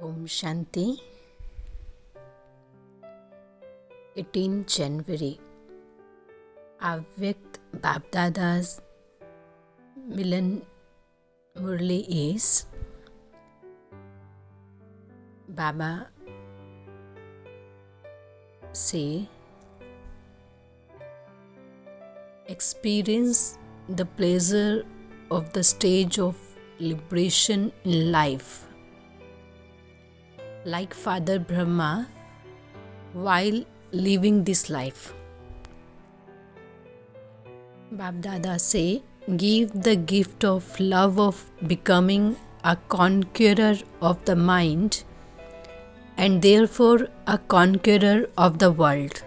Om Shanti. 18 January. Avyakt Bapdada's Milan Murli is Baba say, experience the pleasure of the stage of liberation in life. Like Father Brahma while living this life. Bapdada say, give the gift of love of becoming a conqueror of the mind and therefore a conqueror of the world.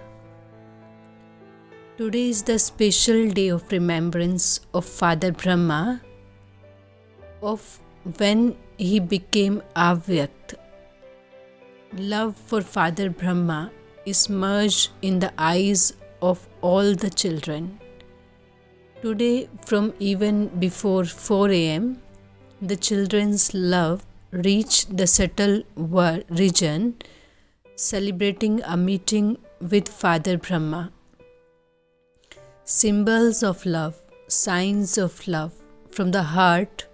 Today is the special day of remembrance of Father Brahma, of when he became Avyakt. Love for Father Brahma is merged in the eyes of all the children. Today, from even before 4 a.m., the children's love reached the subtle region, celebrating a meeting with Father Brahma. Symbols of love, signs of love from the heart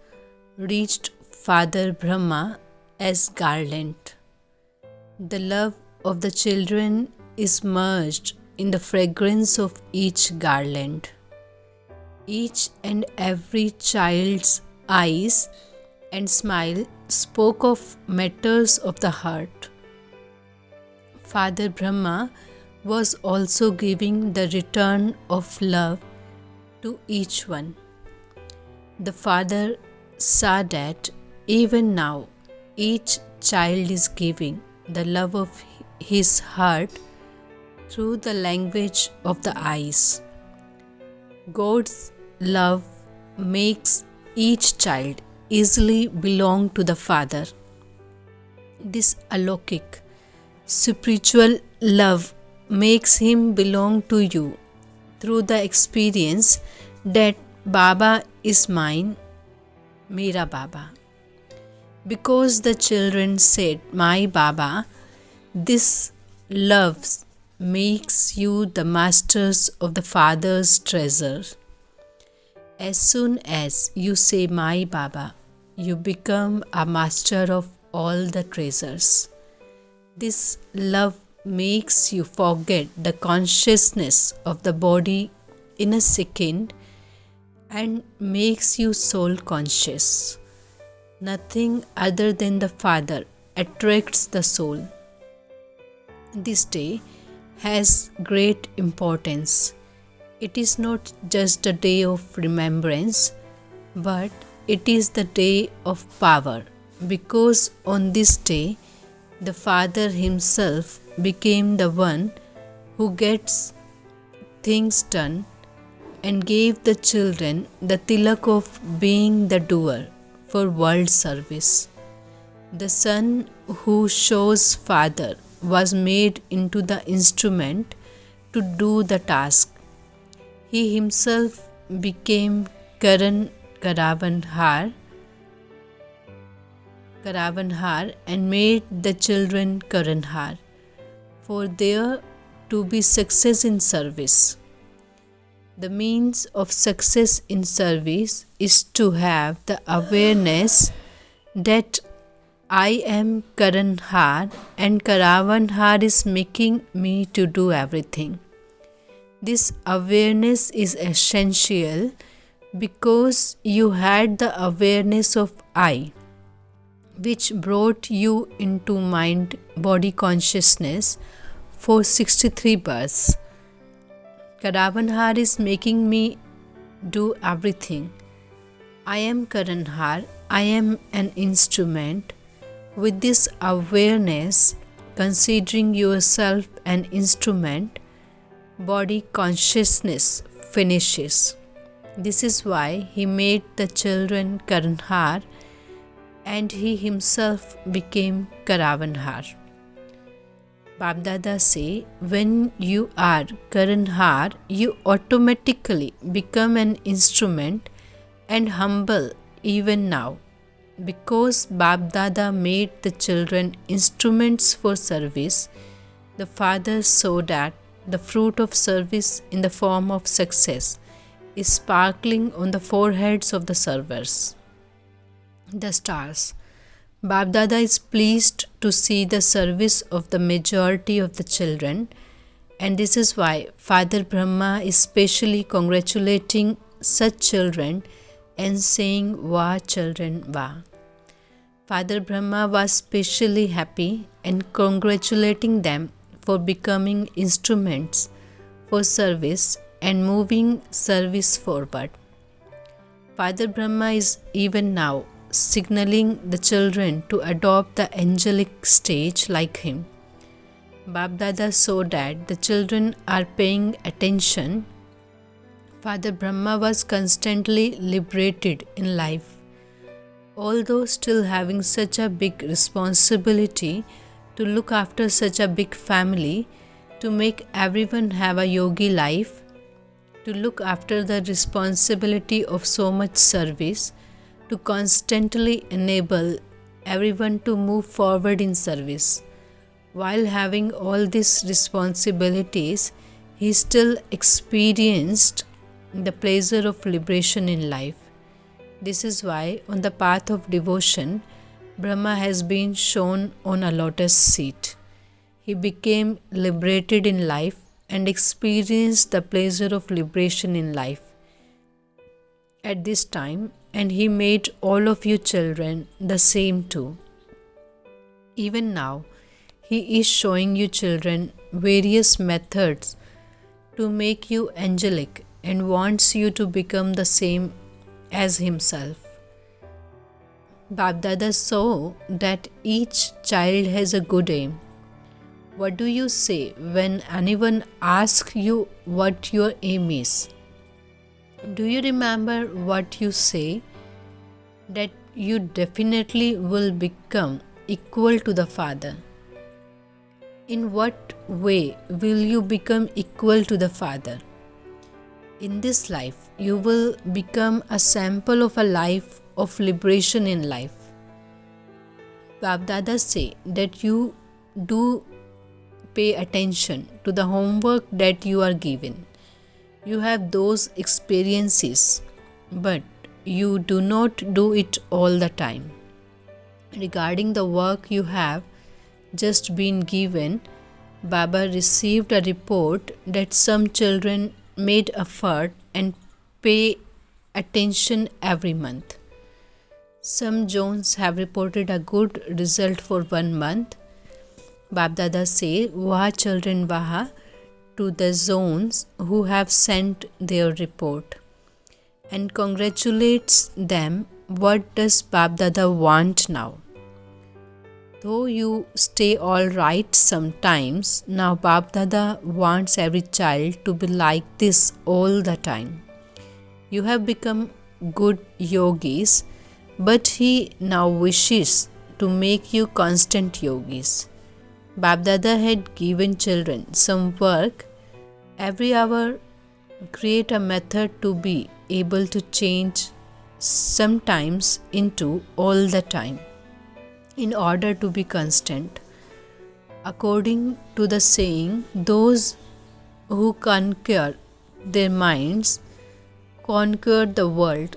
reached Father Brahma as garland. The love of the children is merged in the fragrance of each garland. Each and every child's eyes and smile spoke of matters of the heart. Father Brahma was also giving the return of love to each one. The Father saw that even now each child is giving the love of his heart through the language of the eyes. God's love makes each child easily belong to the Father. This alokik, spiritual love makes him belong to you through the experience that Baba is mine, Mera Baba. Because the children said, my Baba, this love makes you the masters of the Father's treasure. As soon as you say, my Baba, you become a master of all the treasures. This love makes you forget the consciousness of the body in a second and makes you soul conscious. Nothing other than the Father attracts the soul. This day has great importance. It is not just a day of remembrance, but it is the day of power, because on this day, the Father himself became the one who gets things done and gave the children the tilak of being the doer for world service. The son who shows Father was made into the instrument to do the task. He himself became Karavanhar and made the children Karanhar, for there to be success in service. The means of success in service is to have the awareness that I am Karanhar and Karavanhar is making me to do everything. This awareness is essential because you had the awareness of I, which brought you into mind-body consciousness for 63 births. Karavanhar is making me do everything. I am Karanhar, I am an instrument. With this awareness, considering yourself an instrument, body consciousness finishes. This is why he made the children Karanhar and he himself became Karavanhar. Bapdada say, when you are Karanhar, you automatically become an instrument and humble even now. Because Bab Dada made the children instruments for service, the father saw that the fruit of service in the form of success is sparkling on the foreheads of the servers. The stars. Bab Dada is pleased to see the service of the majority of the children, and this is why Father Brahma is specially congratulating such children and saying, "Wah children, wah." Father Brahma was specially happy and congratulating them for becoming instruments for service and moving service forward. Father Brahma is even now signaling the children to adopt the angelic stage like him. Bab Dada saw that the children are paying attention. Father Brahma was constantly liberated in life, although still having such a big responsibility to look after such a big family, to make everyone have a yogi life, to look after the responsibility of so much service, to constantly enable everyone to move forward in service. While having all these responsibilities, he still experienced the pleasure of liberation in life. This is why on the path of devotion, Brahma has been shown on a lotus seat. He became liberated in life and experienced the pleasure of liberation in life at this time, and he made all of you children the same too. Even now, he is showing you children various methods to make you angelic and wants you to become the same as himself. Bab Dada saw that each child has a good aim. What do you say when anyone asks you what your aim is? Do you remember what you say? That you definitely will become equal to the Father. In what way will you become equal to the Father? In this life, you will become a sample of a life of liberation in life. Bab Dada say that you do pay attention to the homework that you are given. You have those experiences, but you do not do it all the time. Regarding the work you have just been given, Baba received a report that some children made effort and pay attention every month. Some zones have reported a good result for 1 month. Bab Dada say, "Wah children waha," to the zones who have sent their report and congratulates them. What does Bab Dada want now? Though you stay all right sometimes, now Bab Dada wants every child to be like this all the time. You have become good yogis, but he now wishes to make you constant yogis. Bab Dada had given children some work. Every hour, create a method to be able to change sometimes into all the time in order to be constant. According to the saying, those who conquer their minds conquer the world.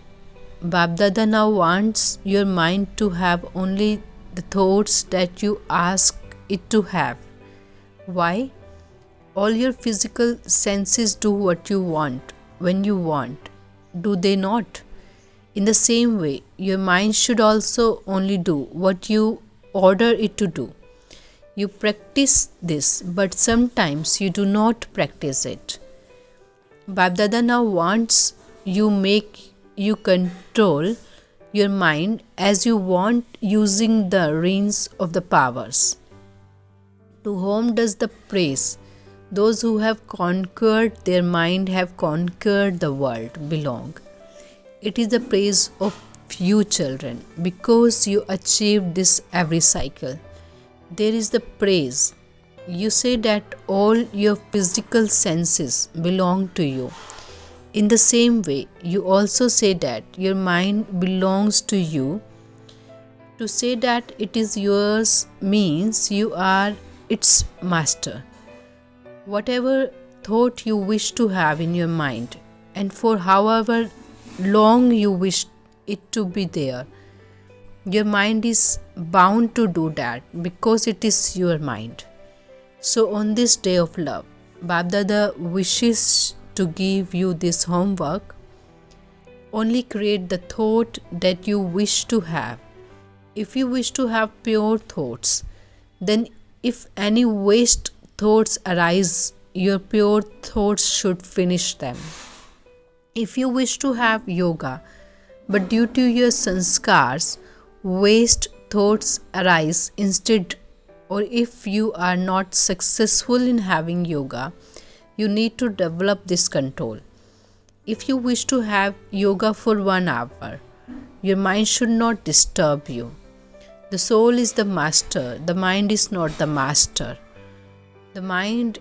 Bab Dada now wants your mind to have only the thoughts that you ask it to have. Why? All your physical senses do what you want when you want, do they not? In the same way, your mind should also only do what you order it to do. You practice this, but sometimes you do not practice it. Bab Dada now wants you control your mind as you want, using the reins of the powers. To whom does the praise? Those who have conquered their mind have conquered the world belong. It is the praise of you children, because you achieved this every cycle. There is the praise. You say that all your physical senses belong to you. In the same way, you also say that your mind belongs to you. To say that it is yours means you are its master. Whatever thought you wish to have in your mind, and for however long you wish it to be there, your mind is bound to do that because it is your mind. So, on this day of love, Babdada wishes to give you this homework. Only create the thought that you wish to have. If you wish to have pure thoughts, then if any waste thoughts arise, your pure thoughts should finish them. If you wish to have yoga, but due to your sanskars, waste thoughts arise instead, or if you are not successful in having yoga, you need to develop this control. If you wish to have yoga for 1 hour, your mind should not disturb you. The soul is the master, the mind is not the master. The mind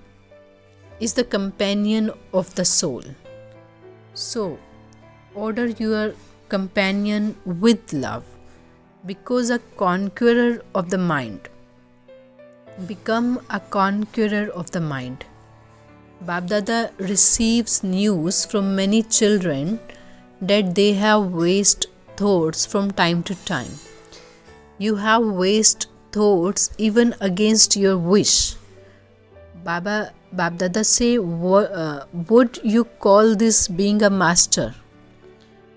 is the companion of the soul. So, order your companion with love, because a conqueror of the mind. Become a conqueror of the mind. Babdada receives news from many children that they have waste thoughts from time to time. You have waste thoughts even against your wish. Babdada say, would you call this being a master?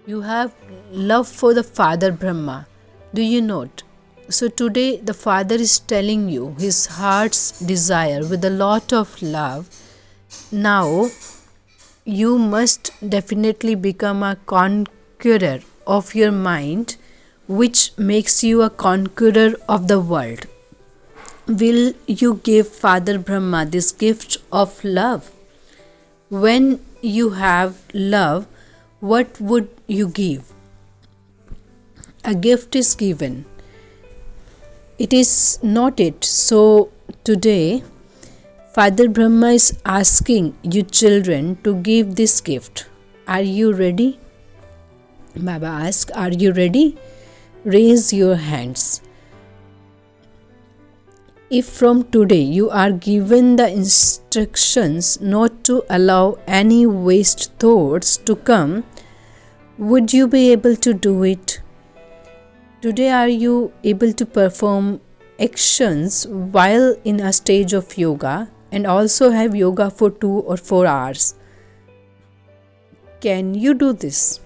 You have love for the Father Brahma, do you not? So today the Father is telling you his heart's desire with a lot of love. Now you must definitely become a conqueror of your mind, which makes you a conqueror of the world. Will you give Father Brahma this gift of love? When you have love, what would you give? A gift is given. It is not it. So today, Father Brahma is asking you children to give this gift. Are you ready? Baba asked, are you ready? Raise your hands. If from today you are given the instructions not to allow any waste thoughts to come, would you be able to do it? Today, are you able to perform actions while in a stage of yoga and also have yoga for 2 or 4 hours? Can you do this?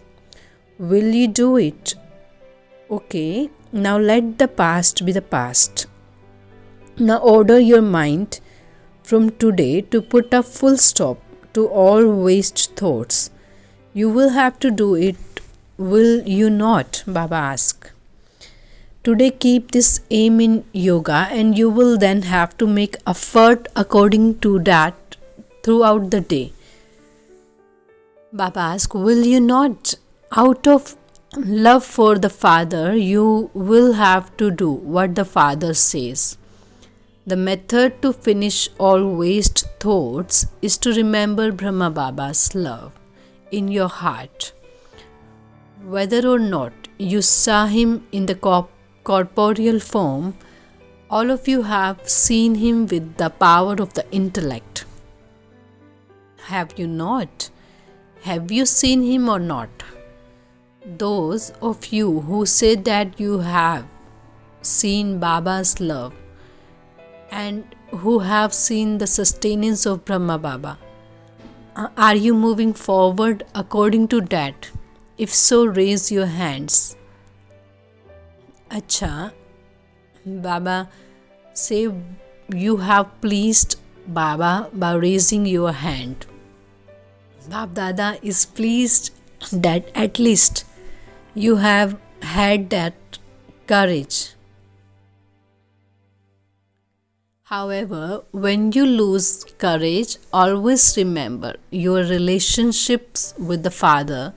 Will you do it? Okay, now let the past be the past. Now order your mind from today to put a full stop to all waste thoughts. You will have to do it, will you not? Baba asked. Today keep this aim in yoga and you will then have to make effort according to that throughout the day. Baba asked, will you not? Out of love for the Father, you will have to do what the Father says. The method to finish all waste thoughts is to remember Brahma Baba's love in your heart. Whether or not you saw him in the corporeal form, all of you have seen him with the power of the intellect. Have you not? Have you seen him or not? Those of you who say that you have seen Baba's love and who have seen the sustenance of Brahma Baba, are you moving forward according to that? If so, raise your hands. Acha, Baba say you have pleased Baba by raising your hand. Bab Dada is pleased that at least you have had that courage. However, when you lose courage, always remember your relationships with the Father.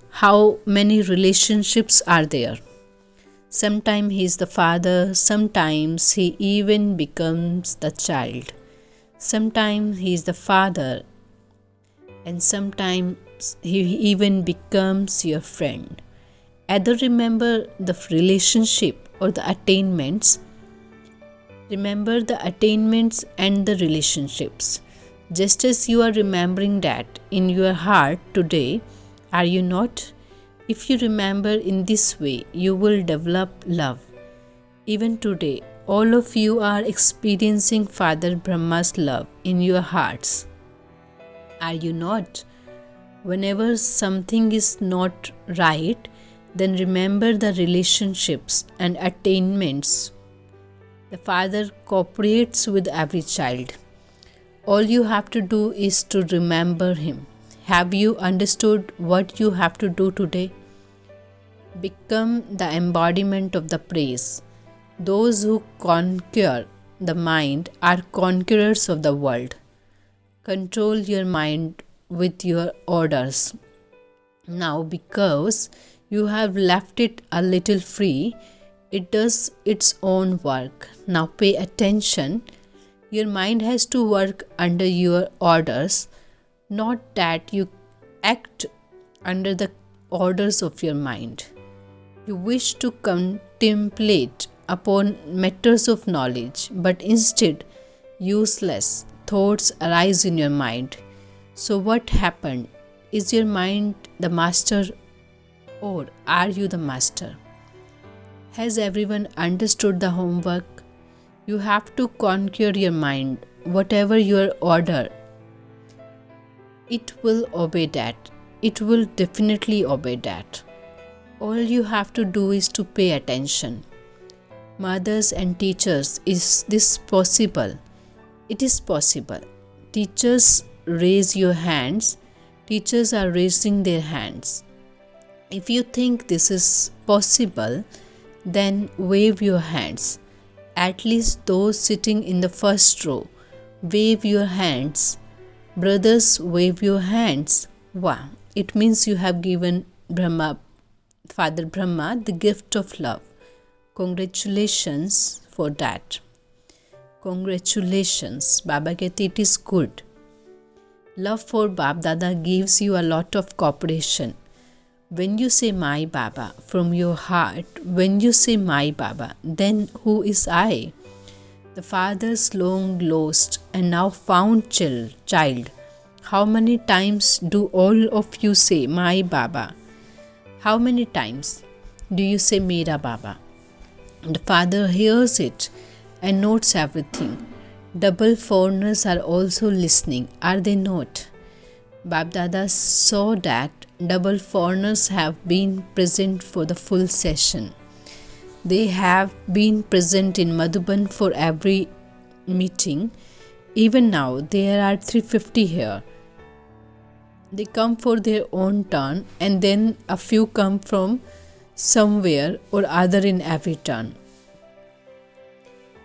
How many relationships are there? Sometimes he is the father, sometimes he even becomes the child. Sometimes he is the father, and sometimes he even becomes your friend. Either remember the relationship or the attainments. Remember the attainments and the relationships. Just as you are remembering that in your heart today, are you not? If you remember in this way, you will develop love. Even today, all of you are experiencing Father Brahma's love in your hearts. Are you not? Whenever something is not right, then remember the relationships and attainments. The Father cooperates with every child. All you have to do is to remember Him. Have you understood what you have to do today? Become the embodiment of the praise. Those who conquer the mind are conquerors of the world. Control your mind with your orders. Now, because you have left it a little free, it does its own work. Now pay attention. Your mind has to work under your orders, not that you act under the orders of your mind. You wish to contemplate upon matters of knowledge, but instead useless thoughts arise in your mind. So what happened? Is your mind the master, or are you the master? Has everyone understood the homework? You have to conquer your mind. Whatever your order, it will obey that. It will definitely obey that. All you have to do is to pay attention. Mothers and teachers, is this possible? It is possible. Teachers, raise your hands. Teachers are raising their hands. If you think this is possible, then wave your hands. At least those sitting in the first row, wave your hands. Brothers, wave your hands. Wow, it means you have given Father Brahma, the gift of love. Congratulations for that. Congratulations. Baba कहते it is good. Love for Bab Dada gives you a lot of cooperation. When you say my Baba from your heart, when you say my Baba, then who is I? The father's long lost and now found child. How many times do all of you say my Baba? How many times do you say Mera Baba? The Father hears it and notes everything. Double foreigners are also listening, are they not? Bab Dada saw that double foreigners have been present for the full session. They have been present in Madhuban for every meeting. Even now, there are 350 here. They come for their own turn, and then a few come from somewhere or other in every turn.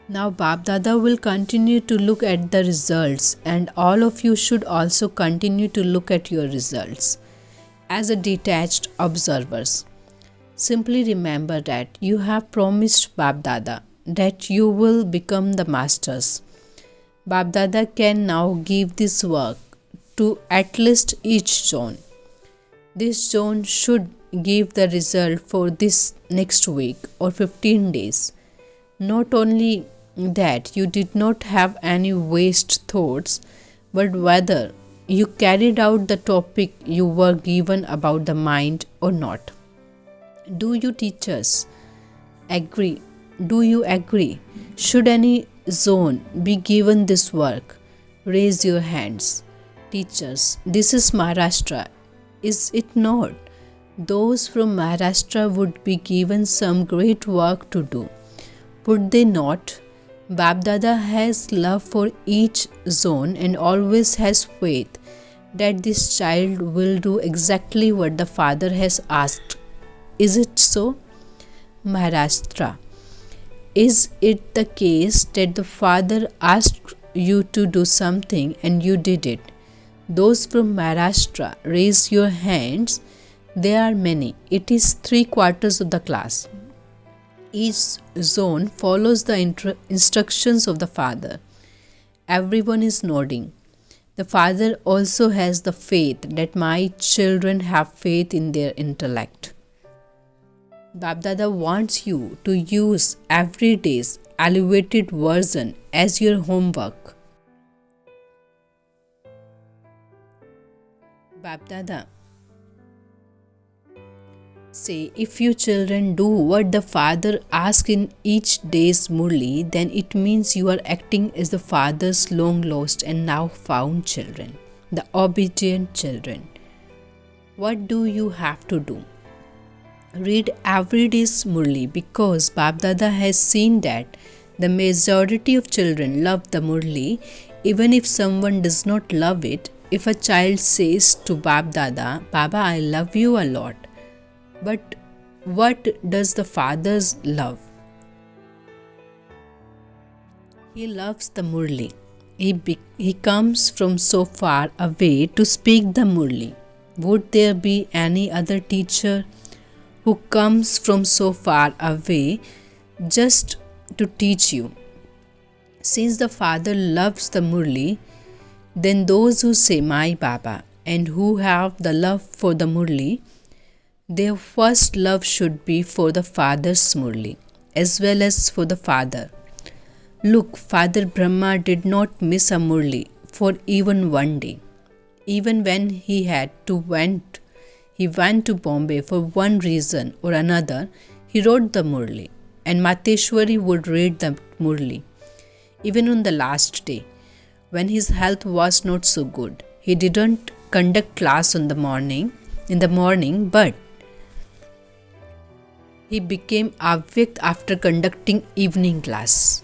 Now Bab Dada will continue to look at the results, and all of you should also continue to look at your results as a detached observers. Simply remember that you have promised Bab Dada that you will become the masters. Bab Dada can now give this work to at least each zone. This zone should give the result for this next week or 15 days. Not only that you did not have any waste thoughts, but whether you carried out the topic you were given about the mind or not. Do you teachers agree? Do you agree? Should any zone be given this work? Raise your hands. Teachers, this is Maharashtra, is it not? Those from Maharashtra would be given some great work to do. Would they not? Bab Dada has love for each zone and always has faith that this child will do exactly what the father has asked. Is it so? Maharashtra, is it the case that the father asked you to do something and you did it? Those from Maharashtra, raise your hands. There are many. It is 3/4 of the class. Each zone follows the instructions of the father. Everyone is nodding. The father also has the faith that my children have faith in their intellect. Babdada wants you to use every day's elevated version as your homework. Babdada say, if you children do what the father asks in each day's murli, then it means you are acting as the father's long lost and now found children, the obedient children. What do you have to do? Read every day's murli, because Babdada has seen that the majority of children love the murli, even if someone does not love it. If a child says to Babdada, Baba, I love you a lot, but what does the father's love? He loves the murli. He comes from so far away to speak the murli. Would there be any other teacher who comes from so far away just to teach you? Since the father loves the murli, then those who say my Baba and who have the love for the murli, their first love should be for the father's murli as well as for the father. Look, Father Brahma did not miss a murli for even one day. Even when he went to Bombay for one reason or another, he wrote the murli, and Mateshwari would read the murli. Even on the last day, when his health was not so good, he didn't conduct class in the morning, but he became avyakt after conducting evening class.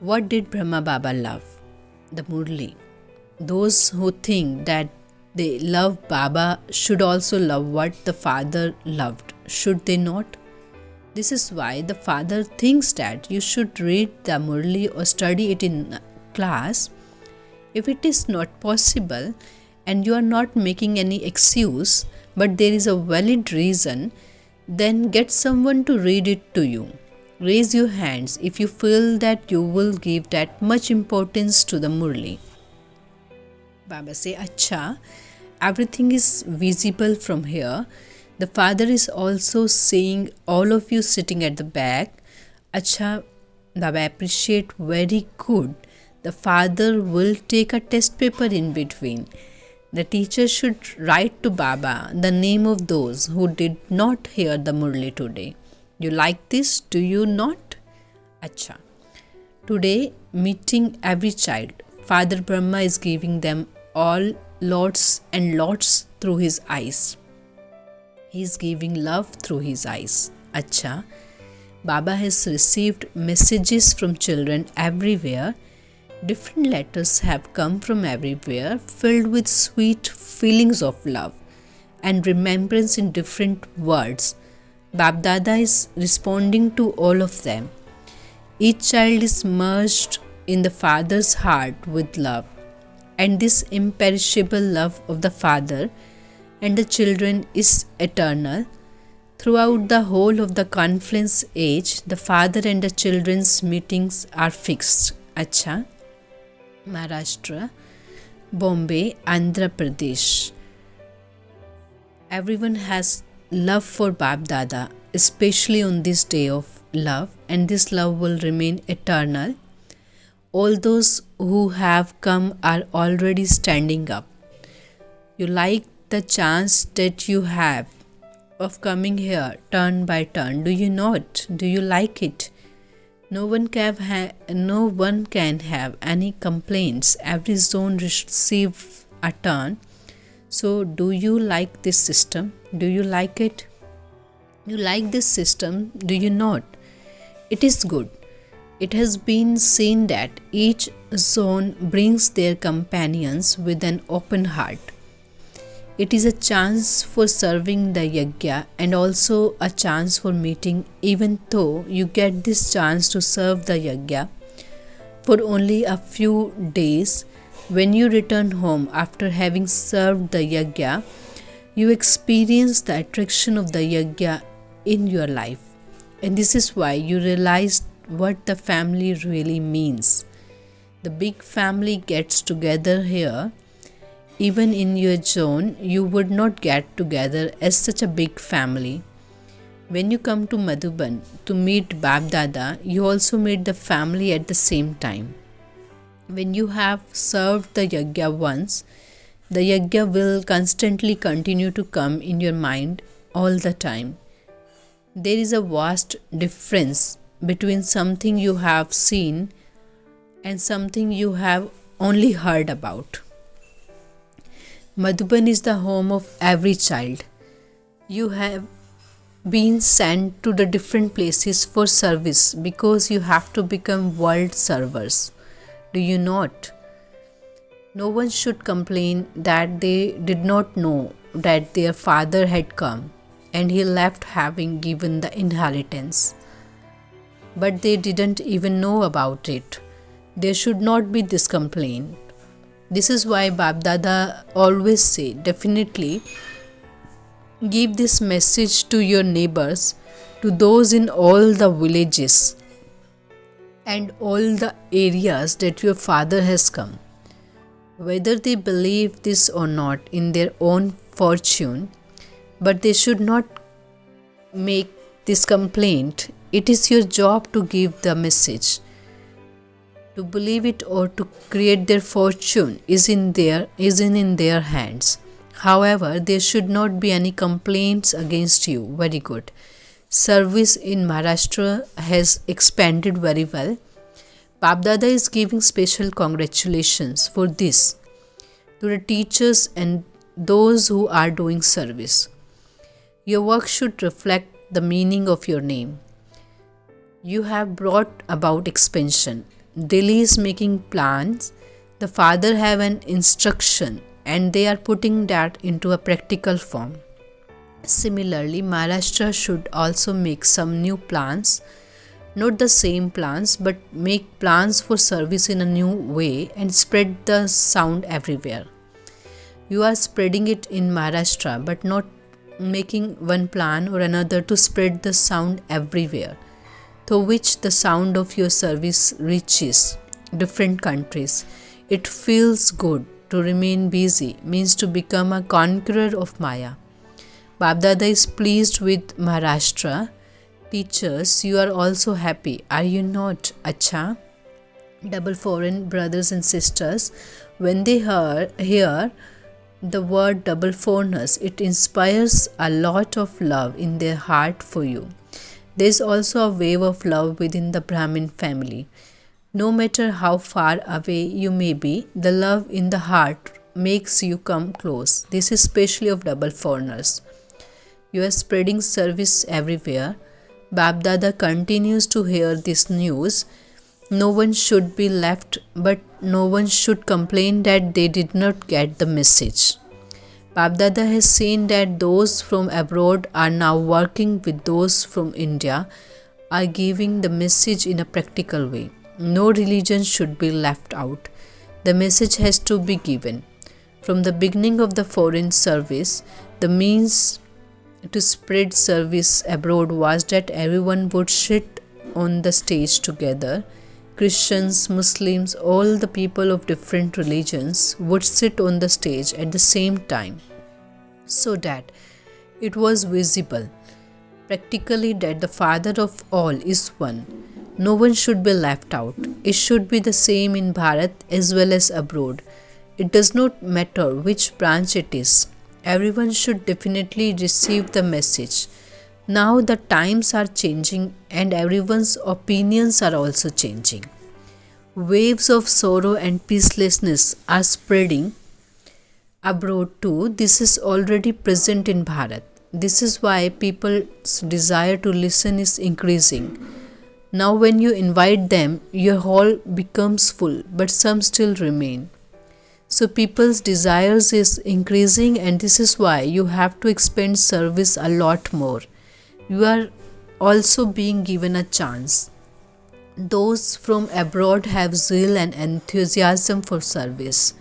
What did Brahma Baba love? The murli. Those who think that they love Baba should also love what the father loved, should they not? This is why the father thinks that you should read the murli or study it in class. If it is not possible and you are not making any excuse, but there is a valid reason, then get someone to read it to you. Raise your hands if you feel that you will give that much importance to the murli. Baba say, Acha, everything is visible from here. The father is also seeing all of you sitting at the back. Acha, Baba appreciate, very good. The father will take a test paper in between. The teacher should write to Baba the name of those who did not hear the murli today. You like this, do you not? Acha. Today, meeting every child, Father Brahma is giving them all lots and lots through his eyes. He is giving love through his eyes. Acha. Baba has received messages from children everywhere. Different letters have come from everywhere, filled with sweet feelings of love and remembrance in different words. Babdada is responding to all of them. Each child is merged in the father's heart with love, and this imperishable love of the father and the children is eternal. Throughout the whole of the confluence age, the father and the children's meetings are fixed. Acha. Maharashtra, Bombay, Andhra Pradesh. Everyone has love for Babdada, especially on this day of love, and this love will remain eternal. All those who have come are already standing up. You like the chance that you have of coming here turn by turn, do you not? Do you like it? No one can have any complaints. Every zone receives a turn. So, do you like this system? Do you like it? You like this system, do you not? It is good. It has been seen that each zone brings their companions with an open heart. It is a chance for serving the yagya and also a chance for meeting, even though you get this chance to serve the yagya for only a few days. When you return home after having served the yagya, you experience the attraction of the yagya in your life. And this is why you realize what the family really means. The big family gets together here. Even in your zone, you would not get together as such a big family. When you come to Madhuban to meet Bab Dada, you also meet the family at the same time. When you have served the yagya once, the yagya will constantly continue to come in your mind all the time. There is a vast difference between something you have seen and something you have only heard about. Madhuban is the home of every child. You have been sent to the different places for service because you have to become world servers. Do you not? No one should complain that they did not know that their father had come and he left having given the inheritance. But they didn't even know about it. There should not be this complaint. This is why Bab Dada always say, definitely give this message to your neighbors, to those in all the villages and all the areas that your father has come. Whether they believe this or not in their own fortune, but they should not make this complaint. It is your job to give the message. To believe it or to create their fortune is in their hands. However, there should not be any complaints against you. Very good. Service in Maharashtra has expanded very well. Bab Dada is giving special congratulations for this to the teachers and those who are doing service. Your work should reflect the meaning of your name. You have brought about expansion. Delhi is making plans. The father have an instruction and they are putting that into a practical form. Similarly, Maharashtra should also make some new plans, not the same plans, but make plans for service in a new way and spread the sound everywhere. You are spreading it in Maharashtra, but not making one plan or another to spread the sound everywhere, through which the sound of your service reaches different countries. It feels good to remain busy, means to become a conqueror of Maya. Bab Dada is pleased with Maharashtra. Teachers, you are also happy, are you not? Acha? Double foreign brothers and sisters, when they hear the word double foreigners, it inspires a lot of love in their heart for you. There is also a wave of love within the Brahmin family. No matter how far away you may be, the love in the heart makes you come close. This is especially of double foreigners. You are spreading service everywhere. Bab Dada continues to hear this news. No one should be left, but no one should complain that they did not get the message. Bab Dada has seen that those from abroad are now working with those from India, are giving the message in a practical way. No religion should be left out. The message has to be given. From the beginning of the foreign service, the means to spread service abroad was that everyone would sit on the stage together. Christians, Muslims, all the people of different religions would sit on the stage at the same time, so that it was visible practically that the Father of all is one. No one should be left out. It should be the same in Bharat as well as abroad. It does not matter which branch it is. Everyone should definitely receive the message. Now the times are changing and everyone's opinions are also changing. Waves of sorrow and peacelessness are spreading abroad too. This is already present in Bharat. This is why people's desire to listen is increasing. Now when you invite them, your hall becomes full, but some still remain. So people's desires is increasing, and this is why you have to expand service a lot more. You are also being given a chance. Those from abroad have zeal and enthusiasm for service.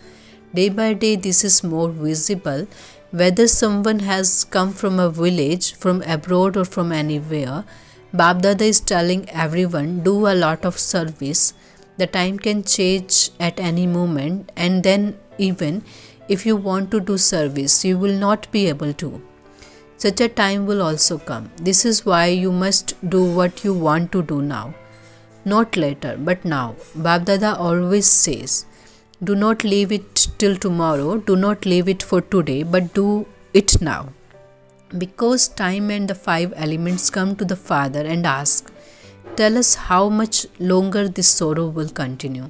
Day by day this is more visible. Whether someone has come from a village, from abroad or from anywhere, Bab Dada is telling everyone, do a lot of service. The time can change at any moment, and then even if you want to do service, you will not be able to. Such a time will also come. This is why you must do what you want to do now. Not later, but now. Babdada always says, do not leave it till tomorrow, do not leave it for today, but do it now. Because time and the five elements come to the Father and ask, tell us how much longer this sorrow will continue.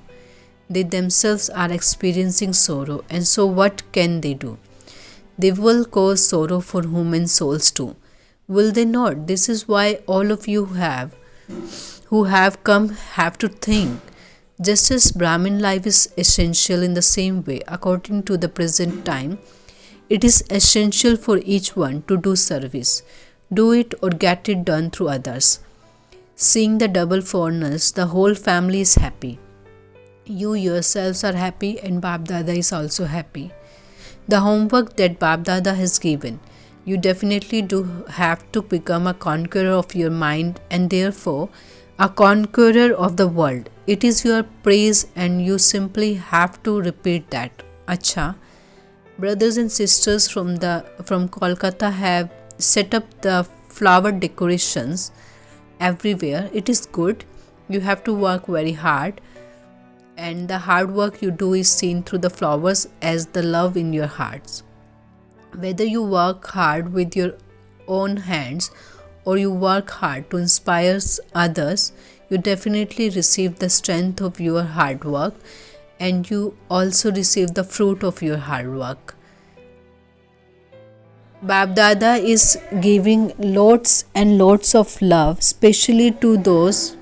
They themselves are experiencing sorrow, and so what can they do? They will cause sorrow for human souls too. Will they not? This is why all of you who have come have to think. Just as Brahmin life is essential in the same way, according to the present time, it is essential for each one to do service. Do it or get it done through others. Seeing the double furnace, the whole family is happy. You yourselves are happy and Bab Dada is also happy. The homework that Bab Dada has given, you definitely do have to become a conqueror of your mind and therefore a conqueror of the world. It is your praise and you simply have to repeat that. Acha. Brothers and sisters from Kolkata have set up the flower decorations everywhere. It is good. You have to work very hard, and the hard work you do is seen through the flowers as the love in your hearts. Whether you work hard with your own hands or you work hard to inspire others, you definitely receive the strength of your hard work and you also receive the fruit of your hard work. Bab Dada is giving lots and lots of love, especially to those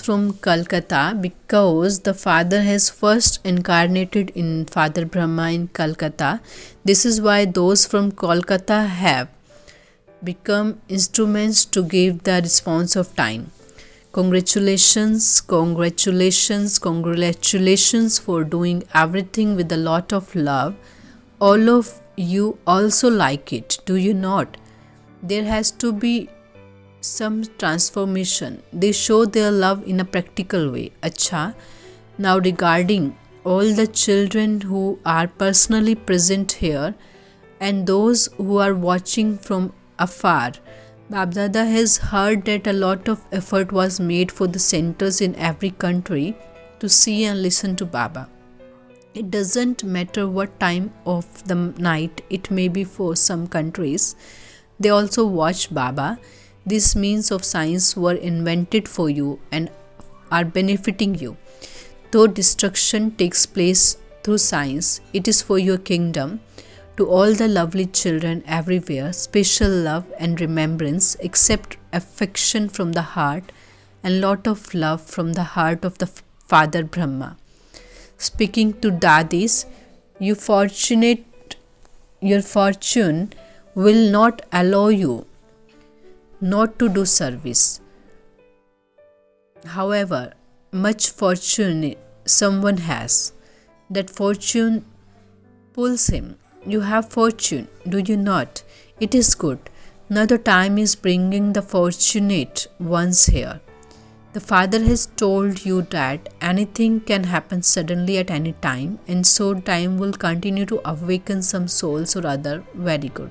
from Calcutta, because the Father has first incarnated in Father Brahma in Calcutta. This is why those from Kolkata have become instruments to give the response of time. Congratulations, congratulations, congratulations for doing everything with a lot of love. All of you also like it, do you not? There has to be some transformation. They show their love in a practical way. Acha. Now regarding all the children who are personally present here and those who are watching from afar, Bab Dada has heard that a lot of effort was made for the centers in every country to see and listen to Baba. It doesn't matter what time of the night it may be for some countries. They also watch Baba. These means of science were invented for you and are benefiting you. Though destruction takes place through science, it is for your kingdom. To all the lovely children everywhere, special love and remembrance, accept affection from the heart and lot of love from the heart of the Father Brahma. Speaking to daddies, your fortune will not allow you not to do service. However, much fortune someone has, that fortune pulls him. You have fortune, do you not? It is good. Now the time is bringing the fortunate ones here. The Father has told you that anything can happen suddenly at any time, and so time will continue to awaken some souls or other. Very good.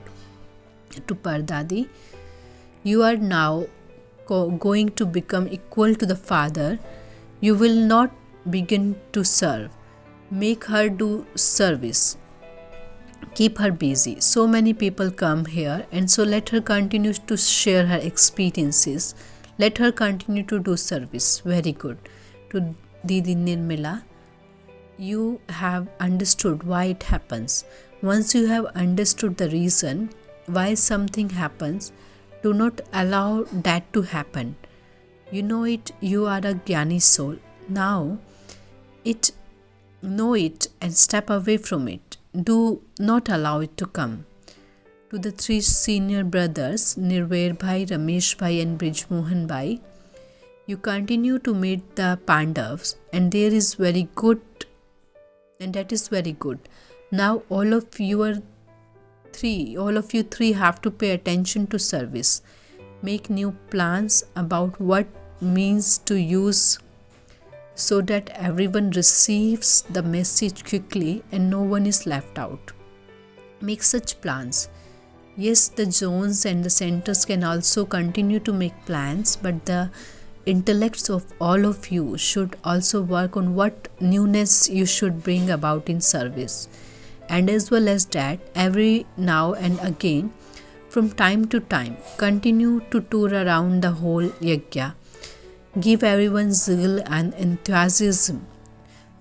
To Pardadi, you are now going to become equal to the Father. You will not begin to serve. Make her do service. Keep her busy. So many people come here, and so let her continue to share her experiences. Let her continue to do service. Very good. To Didi Nirmala, you have understood why it happens. Once you have understood the reason why something happens, do not allow that to happen. You know it, you are a Jnani soul. Now, know it and step away from it. Do not allow it to come. To the three senior brothers, Nirvair Bhai, Ramesh Bhai and Brij Mohan Bhai, you continue to meet the Pandavas, and there is very good, and that is very good. Now all of you three have to pay attention to service. Make new plans about what means to use so that everyone receives the message quickly and no one is left out. make such plans. Yes, the zones and the centers can also continue to make plans, but the intellects of all of you should also work on what newness you should bring about in service. And as well as that, every now and again, from time to time, continue to tour around the whole yagya. Give everyone zeal and enthusiasm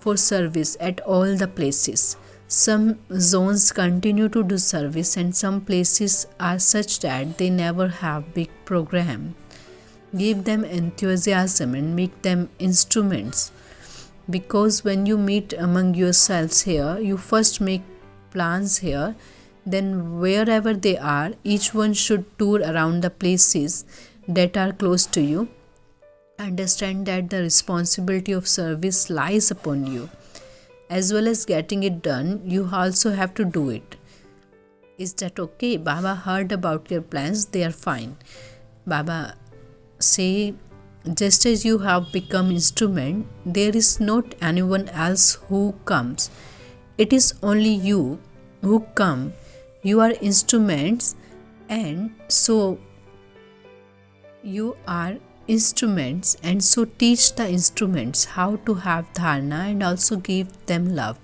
for service at all the places. Some zones continue to do service and some places are such that they never have big program. Give them enthusiasm and make them instruments, because when you meet among yourselves here, you first make plans here, then wherever they are, each one should tour around the places that are close to you. Understand that the responsibility of service lies upon you. As well as getting it done, you also have to do it. Is that okay? Baba heard about your plans, they are fine. Baba say, just as you have become instrument, there is not anyone else who comes. It is only you who come. You are instruments, and so you are instruments, and so teach the instruments how to have dharana and also give them love.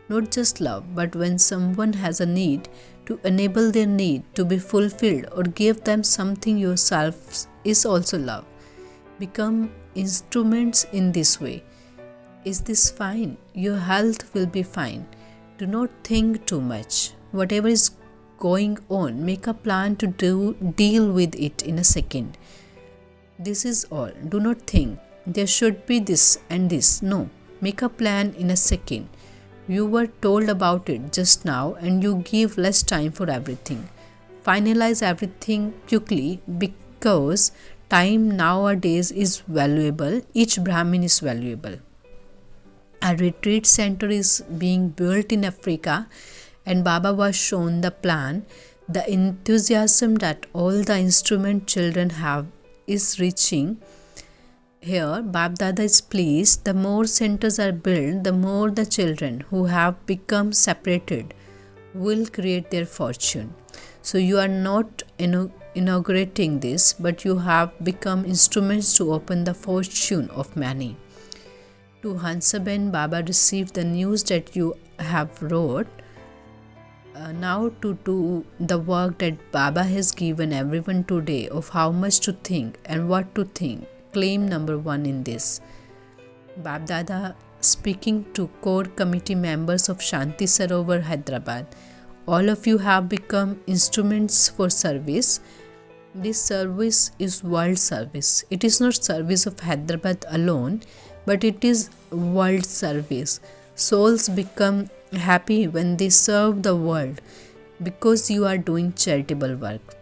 Not just love, but when someone has a need, to enable their need to be fulfilled or give them something yourself is also love. Become instruments in this way. Is this fine? Your health will be fine. Do not think too much. Whatever is going on, make a plan to deal with it in a second. This is all. Do not think there should be this and this. No. Make a plan in a second. You were told about it just now and you give less time for everything. Finalize everything quickly, because time nowadays is valuable. Each Brahmin is valuable. A retreat center is being built in Africa, and Baba was shown the plan. The enthusiasm that all the instrument children have is reaching here. Bab Dada is pleased. The more centers are built, the more the children who have become separated will create their fortune. So you are not inaugurating this, but you have become instruments to open the fortune of many. To Hansaben, Baba received the news that you have wrote. Now to do the work that Baba has given everyone today of how much to think and what to think. Claim number 1 in this. Bab Dada speaking to core committee members of Shanti Sarovar, Hyderabad. All of you have become instruments for service. This service is world service. It is not service of Hyderabad alone, but it is world service. Souls become happy when they serve the world, because you are doing charitable work.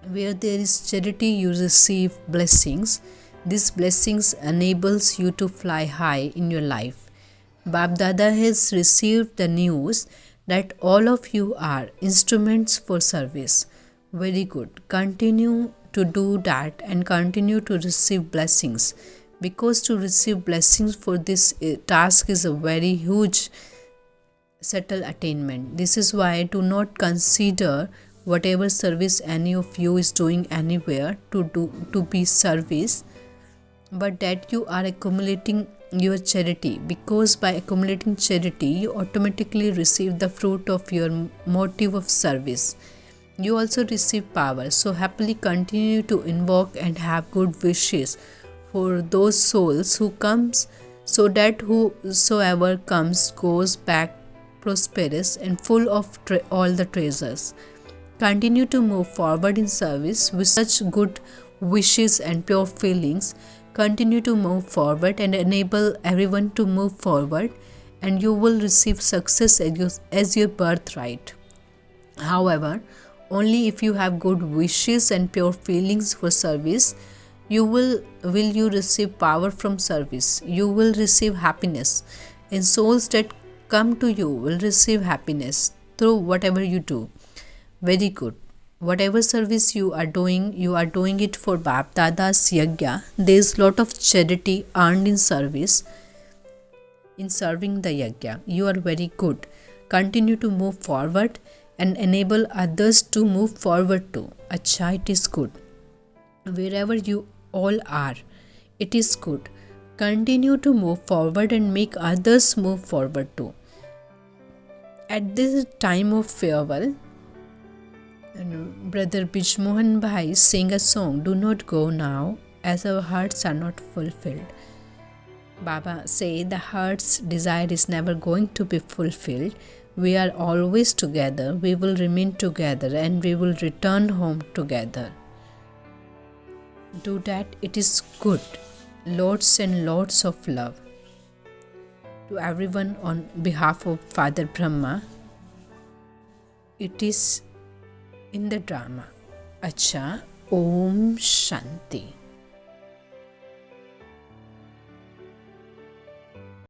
Where there is charity, you receive blessings. These blessings enables you to fly high in your life. Bab Dada has received the news that all of you are instruments for service. Very good. Continue to do that and continue to receive blessings, because to receive blessings for this task is a very huge subtle attainment. This is why do not consider whatever service any of you is doing anywhere to be service, but that you are accumulating your charity, because by accumulating charity you automatically receive the fruit of your motive of service. You also receive power. So happily continue to invoke and have good wishes for those souls who comes, so that whosoever comes goes back prosperous and full of all the treasures. Continue to move forward in service with such good wishes and pure feelings. Continue to move forward and enable everyone to move forward, and you will receive success as your birthright. However, only if you have good wishes and pure feelings for service, you will you receive power from service. You will receive happiness, and souls that come to you will receive happiness through whatever you do. Very good. Whatever service you are doing it for Bab Dada's yagya. There is lot of charity earned in service, in serving the yagya. You are very good. Continue to move forward and enable others to move forward too. Acha, it is good. Wherever you all are, it is good. Continue to move forward and make others move forward too. At this time of farewell, Brother Bijmohan Bhai sing a song, "Do Not Go Now, as Our Hearts Are Not Fulfilled." Baba say the heart's desire is never going to be fulfilled. We are always together, we will remain together, and we will return home together. Do that, it is good. Lots and lots of love. To everyone on behalf of Father Brahma, it is in the drama. Acha, Om Shanti.